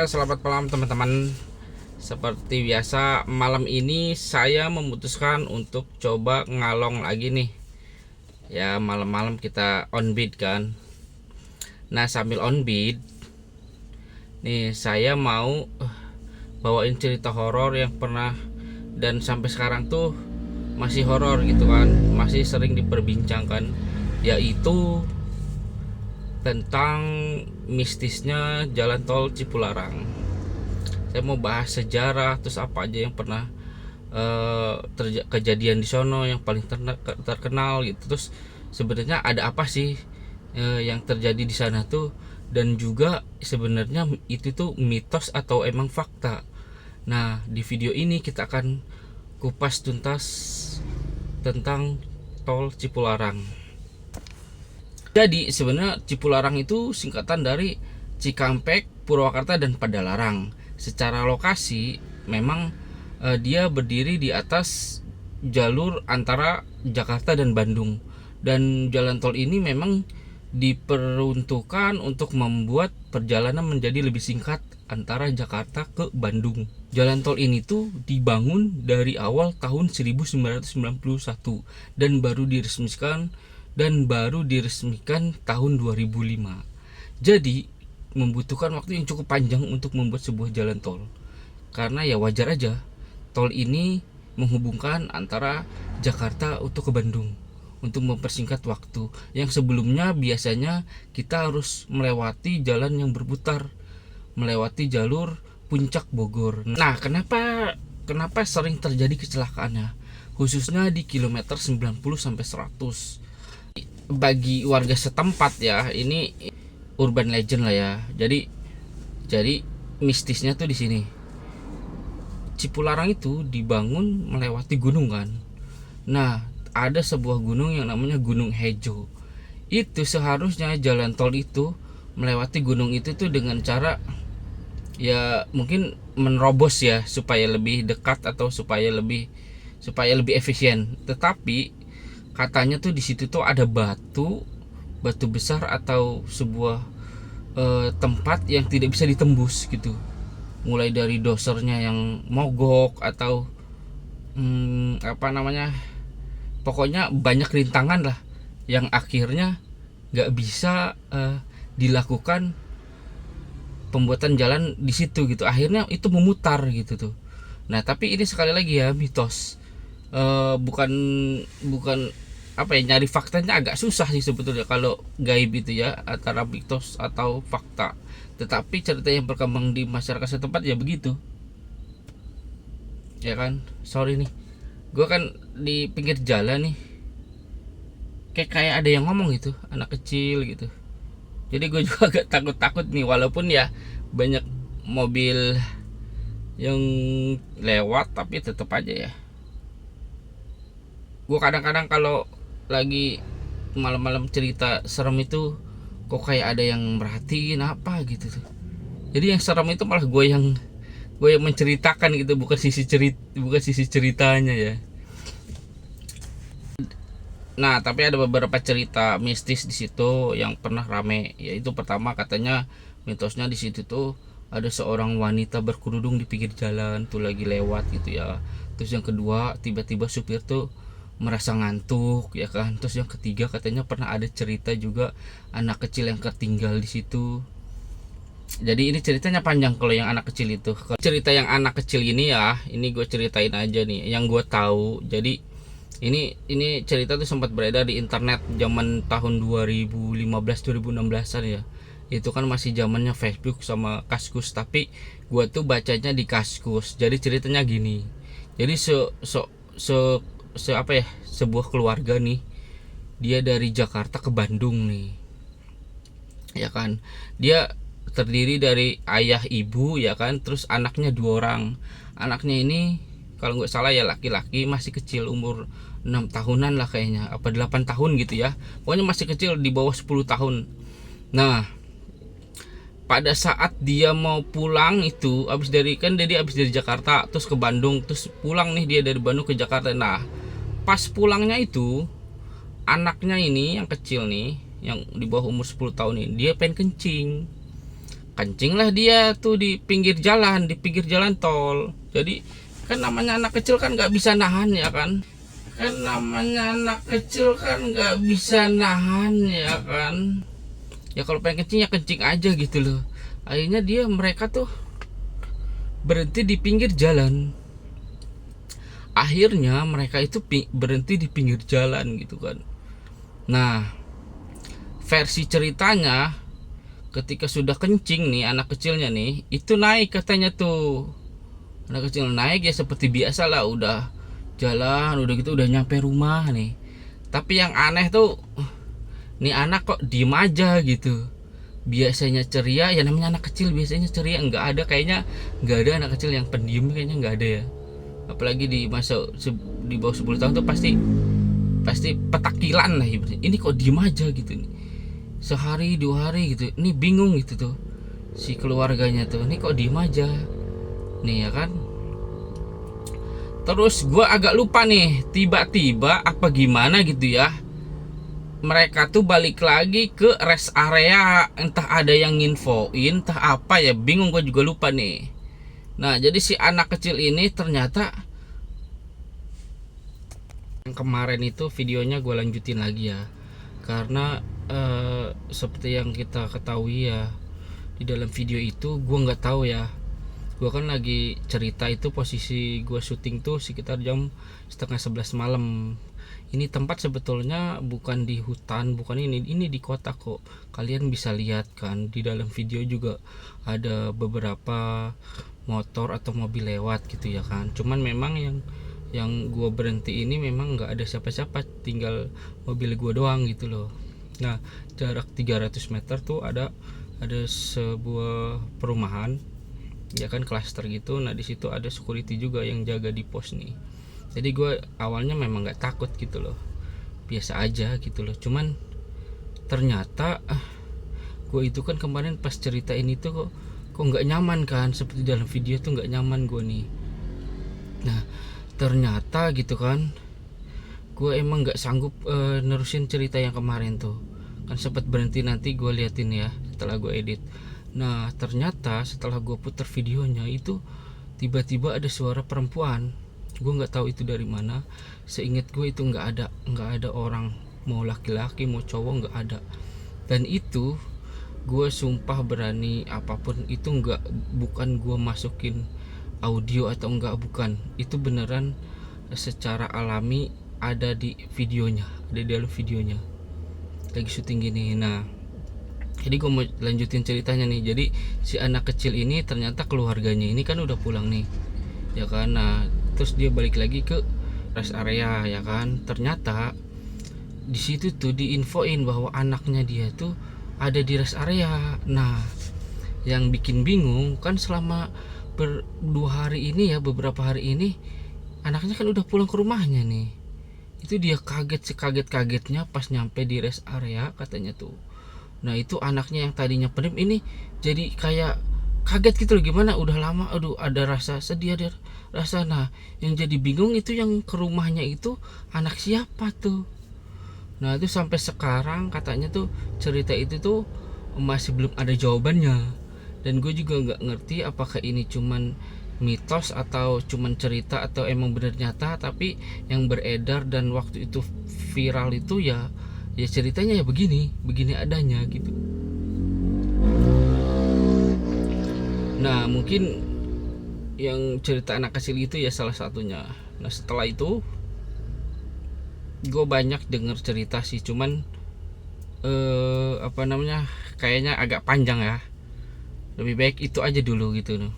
Selamat malam teman-teman. Seperti biasa, malam ini saya memutuskan untuk coba ngalong lagi nih. Ya, malam-malam kita on beat kan. Nah, sambil on beat nih saya mau bawain cerita horor yang pernah dan sampai sekarang tuh masih horor gitu kan, masih sering diperbincangkan, yaitu tentang mistisnya jalan tol Cipularang. Saya mau bahas sejarah, terus apa aja yang pernah kejadian di sono yang paling terkenal gitu. Terus sebenarnya ada apa sih yang terjadi di sana tuh, dan juga sebenarnya itu tuh mitos atau emang fakta. Nah, di video ini kita akan kupas tuntas tentang tol Cipularang. Jadi sebenarnya Cipularang itu singkatan dari Cikampek, Purwakarta, dan Padalarang. Secara lokasi memang dia berdiri di atas jalur antara Jakarta dan Bandung. Dan jalan tol ini memang diperuntukkan untuk membuat perjalanan menjadi lebih singkat antara Jakarta ke Bandung. Jalan tol ini tuh dibangun dari awal tahun 1991 dan baru diresmikan tahun 2005. Jadi membutuhkan waktu yang cukup panjang untuk membuat sebuah jalan tol. Karena ya wajar aja, tol ini menghubungkan antara Jakarta untuk ke Bandung untuk mempersingkat waktu. Yang sebelumnya biasanya kita harus melewati jalan yang berputar, melewati jalur Puncak Bogor. Nah, kenapa sering terjadi kecelakaannya? Khususnya di kilometer 90 sampai 100. Bagi warga setempat ya, ini urban legend lah ya. Jadi mistisnya tuh di sini. Cipularang itu dibangun melewati gunung kan. Nah, ada sebuah gunung yang namanya Gunung Hejo. Itu seharusnya jalan tol itu melewati gunung itu tuh dengan cara ya mungkin menerobos ya, supaya lebih dekat atau supaya lebih efisien. Tetapi katanya tuh di situ tuh ada batu besar atau sebuah tempat yang tidak bisa ditembus gitu, mulai dari dosernya yang mogok atau apa namanya, pokoknya banyak rintangan lah yang akhirnya nggak bisa dilakukan pembuatan jalan di situ gitu, akhirnya itu memutar gitu tuh. Nah, tapi ini sekali lagi ya mitos. Bukan bukan apa ya, nyari faktanya agak susah sih sebetulnya kalau gaib itu ya, antara mitos atau fakta. Tetapi cerita yang berkembang di masyarakat setempat ya begitu, ya kan. Sorry nih, gue kan di pinggir jalan nih, kayak ada yang ngomong gitu, anak kecil gitu. Jadi gue juga agak takut nih, walaupun ya banyak mobil yang lewat, tapi tetap aja ya. Gue kadang-kadang kalau lagi malam-malam cerita serem itu, kok kayak ada yang merhatiin apa gitu tuh. Jadi yang serem itu malah gue yang menceritakan gitu, bukan sisi ceritanya ya. Nah, tapi ada beberapa cerita mistis di situ yang pernah rame. Yaitu pertama, katanya mitosnya di situ tuh ada seorang wanita berkerudung di pinggir jalan tuh lagi lewat gitu ya. Terus yang kedua, tiba-tiba supir tuh merasa ngantuk ya kan. Terus yang ketiga, katanya pernah ada cerita juga anak kecil yang ketinggal di situ. Jadi ini ceritanya panjang kalau yang anak kecil itu. Kalau cerita yang anak kecil ini ya, ini gue ceritain aja nih yang gue tahu. Jadi ini cerita tuh sempat beredar di internet zaman tahun 2015 2016-an ya. Itu kan masih zamannya Facebook sama Kaskus, tapi gue tuh bacanya di Kaskus. Jadi ceritanya gini. Jadi apa ya, sebuah keluarga nih, dia dari Jakarta ke Bandung nih, ya kan. Dia terdiri dari ayah ibu ya kan, terus anaknya 2 orang. Anaknya ini kalau nggak salah ya laki-laki, masih kecil, umur 6 tahunan lah kayaknya, apa 8 tahun gitu ya, pokoknya masih kecil, di bawah 10 tahun. Nah, pada saat dia mau pulang itu, habis dari Jakarta terus ke Bandung, terus pulang nih dia dari Bandung ke Jakarta. Nah, pas pulangnya itu, anaknya ini yang kecil nih, yang di bawah umur 10 tahun ini, dia pengen kencing. kencinglah dia tuh di pinggir jalan tol. Jadi kan namanya anak kecil kan nggak bisa nahan ya kan, ya kan. Ya kalau pengen kencing ya kencing aja gitu loh. Akhirnya mereka tuh berhenti di pinggir jalan. Akhirnya mereka itu berhenti di pinggir jalan gitu kan. Nah, versi ceritanya ketika sudah kencing nih anak kecilnya nih, itu naik katanya tuh. Anak kecil naik ya seperti biasa lah, udah jalan, udah gitu udah nyampe rumah nih. Tapi yang aneh tuh, nih anak kok diem aja gitu. Biasanya ceria, ya namanya anak kecil biasanya ceria, nggak ada kayaknya, nggak ada anak kecil yang pendiam kayaknya, nggak ada ya. Apalagi di di bawah 10 tahun tuh pasti petakilan lah ibaratnya. Ini kok diem aja gitu nih, sehari 2 hari gitu, ini bingung gitu tuh si keluarganya tuh, ini kok diem aja nih ya kan. Terus gue agak lupa nih, tiba-tiba apa gimana gitu ya, mereka tuh balik lagi ke rest area, entah ada yang nginfoin entah apa ya, bingung gue juga lupa nih. Nah jadi si anak kecil ini ternyata, yang kemarin itu videonya gue lanjutin lagi ya, karena seperti yang kita ketahui ya, di dalam video itu gue nggak tahu ya, gue kan lagi cerita itu posisi gue syuting tuh sekitar jam setengah 11 malam. Ini tempat sebetulnya bukan di hutan, bukan ini di kota kok. Kalian bisa lihat kan di dalam video juga ada beberapa motor atau mobil lewat gitu ya kan. Cuman memang yang gue berhenti ini memang nggak ada siapa-siapa, tinggal mobil gue doang gitu loh. Nah jarak 300 meter tuh ada sebuah perumahan ya kan, klaster gitu. Nah di situ ada security juga yang jaga di pos nih. Jadi gue awalnya memang nggak takut gitu loh, biasa aja gitu loh. Cuman ternyata gue itu kan kemarin pas cerita ini tuh kok nggak nyaman kan, seperti dalam video tuh nggak nyaman gue nih. Nah ternyata gitu kan, gue emang nggak sanggup nerusin cerita yang kemarin tuh kan, sempat berhenti, nanti gue liatin ya setelah gue edit. Nah ternyata setelah gue putar videonya itu tiba-tiba ada suara perempuan. Gue nggak tahu itu dari mana. Seingat gue itu nggak ada orang, mau laki-laki mau cowok nggak ada. Dan itu gue sumpah berani apapun itu bukan gue masukin audio atau bukan. Itu beneran secara alami ada di videonya, ada di dalam videonya lagi syuting gini. Nah jadi gue mau lanjutin ceritanya nih. Jadi si anak kecil ini ternyata keluarganya ini kan udah pulang nih ya kan. Nah terus dia balik lagi ke rest area ya kan. Ternyata di situ tuh diinfoin bahwa anaknya dia tuh ada di rest area. Nah yang bikin bingung kan, selama 2 hari ini ya, beberapa hari ini anaknya kan udah pulang ke rumahnya nih. Itu dia kaget sekaget-kagetnya pas nyampe di rest area katanya tuh. Nah itu anaknya yang tadinya pendiam ini jadi kayak kaget gitu loh, gimana udah lama, aduh ada rasa sedih, ada rasa. Nah yang jadi bingung itu yang ke rumahnya itu anak siapa tuh. Nah itu sampai sekarang katanya tuh cerita itu tuh masih belum ada jawabannya. Dan gue juga nggak ngerti apakah ini cuman mitos atau cuman cerita atau emang benar nyata. Tapi yang beredar dan waktu itu viral itu ya ceritanya ya begini adanya gitu. Nah mungkin yang cerita anak kecil itu ya salah satunya. Nah setelah itu gue banyak denger cerita sih, cuman kayaknya agak panjang ya. Lebih baik itu aja dulu gitu loh.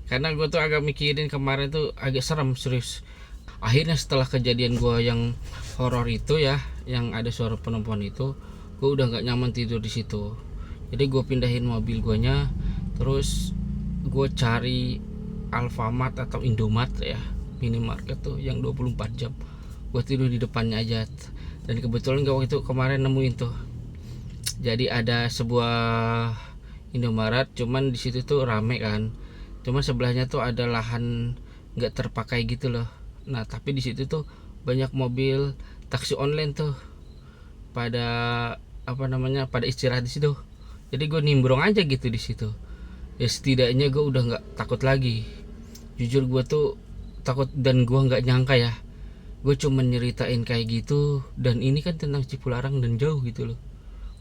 Karena gue tuh agak mikirin kemarin tuh agak serem serius. Akhirnya setelah kejadian gue yang horor itu ya, yang ada suara perempuan itu, gue udah nggak nyaman tidur di situ. Jadi gue pindahin mobil guanya, terus gue cari Alfamart atau Indomart ya, minimarket tuh yang 24 jam. Gue tidur di depannya aja. Dan kebetulan gue waktu itu kemarin nemuin tuh. Jadi ada sebuah Indomaret, cuman di situ tuh rame kan. Cuman sebelahnya tuh ada lahan nggak terpakai gitu loh. Nah tapi di situ tuh banyak mobil taksi online tuh pada pada istirahat di situ. Jadi gue nimbrung aja gitu di situ. Ya setidaknya gue udah nggak takut lagi. Jujur gue tuh takut, dan gue nggak nyangka ya, gue cuma nyeritain kayak gitu, dan ini kan tentang Cipularang dan jauh gitu loh.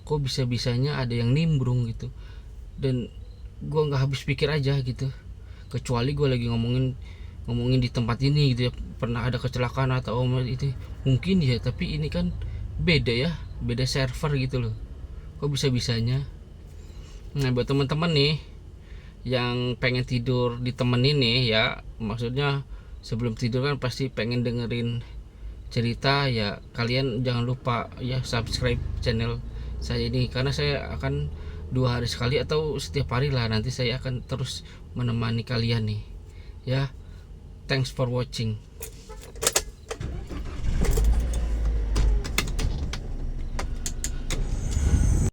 Kok bisa-bisanya ada yang nimbrung gitu, dan gue nggak habis pikir aja gitu. Kecuali gue lagi ngomongin di tempat ini gitu ya, pernah ada kecelakaan atau itu mungkin ya, tapi ini kan beda ya, beda server gitu loh. Kok bisa-bisanya. Nah buat teman-teman nih yang pengen tidur ditemenin nih ya, maksudnya sebelum tidur kan pasti pengen dengerin cerita ya, kalian jangan lupa ya subscribe channel saya ini, karena saya akan 2 hari sekali atau setiap hari lah, nanti saya akan terus menemani kalian nih ya. Thanks for watching.